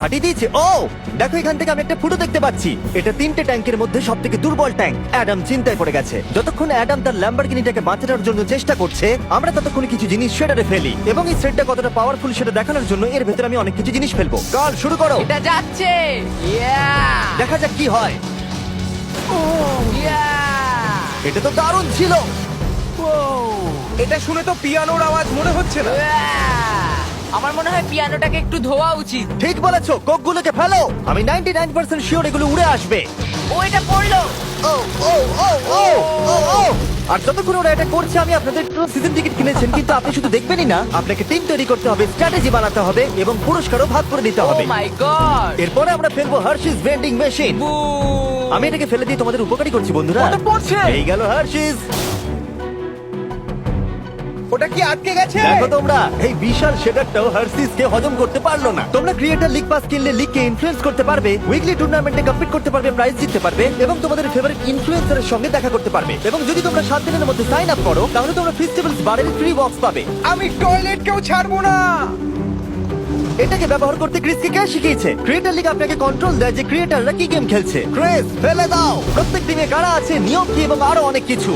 ফাটিয়ে দিয়েছে। ও দেখো, এখান থেকে আমি একটা ফুটো দেখতে পাচ্ছি। এটা 3টে ট্যাঙ্কের মধ্যে সব থেকে দুর্বল ট্যাঙ্ক। অ্যাডাম চিন্তায় পড়ে গেছে। যতক্ষণ অ্যাডাম তার ল্যাম্বরগিনিটাকে বাঁচানোর জন্য চেষ্টা করছে, আমরা ততক্ষণ কিছু জিনিস শেডারে ফেলি, এবং এই শেডটা কতটা পাওয়ারফুল সেটা দেখানোর জন্য এর ভেতরে আমি অনেক কিছু জিনিস ফেলবো। কাল শুরু করো, এটা যাচ্ছে। ইয়া দেখা যাক কি হয়। ইয়া এটা তো দারুণ ছিল। এটা শুনে তো পিয়ানোর আওয়াজ মনে হচ্ছে না। আমার মনে হয় পিয়ানোটাকে একটু ধোয়া উচিত। ঠিক বলেছো, কোকগুলোকে ফেলো। আমি 99% শিওর এগুলো উড়ে আসবে। ও এটা পড়লো। ও ও ও ও ও ও আর যতক্ষণ ওরা এটা করছে, আমি আপনাদের সিজন টিকিট কিনেছেন, কিন্তু আপনি শুধু দেখবেনই না, আপনাকে টিম তৈরি করতে হবে, স্ট্র্যাটেজি বানাতে হবে, এবং পুরস্কারও ভাগ করে নিতে ও হবে। মাই গড। এরপরে আমরা ফেলবো হার্শিস ভেন্ডিং মেশিন। আমি এটাকে ফেলে দিয়ে তোমাদের উপকারী করছি বন্ধুরা। ওটা পড়ছে। এই গেল হার্শিস। ওটা কি আটকে গেছে? দেখো তোমরা, এই বিশাল শেডারটাও হার্সিস কে হজম করতে পারলো না। তোমরা ক্রিয়েটর লিগ পাস কিনলে লিগকে ইনফ্লুয়েন্স করতে পারবে, উইকলি টুর্নামেন্টে কম্পিট করতে পারবে, প্রাইজ জিততে পারবে, এবং তোমাদের ফেভারিট ইনফ্লুয়েন্সারের সঙ্গে দেখা করতে পারবে। এবং যদি তোমরা 7 দিনের মধ্যে সাইন আপ করো, তাহলে তোমরা ফেস্টিভ্যালস বারের ফ্রি বক্স পাবে। আমি টয়লেট কেউ ছাড়বো না। এটাকে ব্যবহার করতে ক্রিসকে কে শিখিয়েছে? ক্রিয়েটর লিগ আপনাকে কন্ট্রোল দেয় যে ক্রিয়েটররা কি গেম খেলছে। ক্রিস, ফেলে দাও। প্রত্যেক টিমে কারা আছে, নিয়ম কি, এবং আরো অনেক কিছু।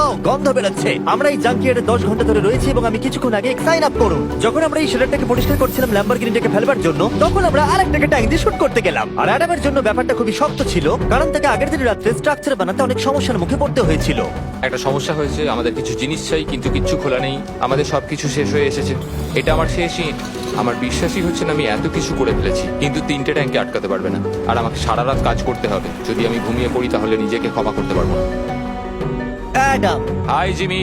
ও গন্ধ বেরোচ্ছে। আমরা এই জাঙ্কিয়ার্ডে 10 ঘন্টা ধরে রয়েছি, এবং আমি কিছুক্ষণ আগে সাইন আপ করুন। যখন আমরা এই শেডারটাকে পরিষ্কার করছিলাম ল্যাম্বরগিনিটাকে ফেলবার জন্য, তখন আমরা আরেকটাকে ট্যাঙ্ক দিয়ে শুট করতে গেলাম। আর অ্যাডামের জন্য ব্যাপারটা খুবই শক্ত ছিল, কারণ তাকে আগের দিন রাত্রে স্ট্রাকচার বানাতে অনেক সমস্যার মুখে পড়তে হয়েছিল। একটা সমস্যা হয়েছে, আমাদের কিছু জিনিস চাই কিন্তু কিচ্ছু খোলা নেই। আমাদের সবকিছু শেষ হয়ে এসেছে। এটা আমার শেষ ইট। আমার বিশ্বাসই হচ্ছে না আমি এত কিছু করে ফেলেছি, কিন্তু 3টে ট্যাঙ্কে আটকাতে পারবে না। আর আমাকে সারা রাত কাজ করতে হবে। যদি আমি ঘুমিয়ে পড়ি তাহলে নিজেকে ক্ষমা করতে পারবো না। Adam, hi Jimmy.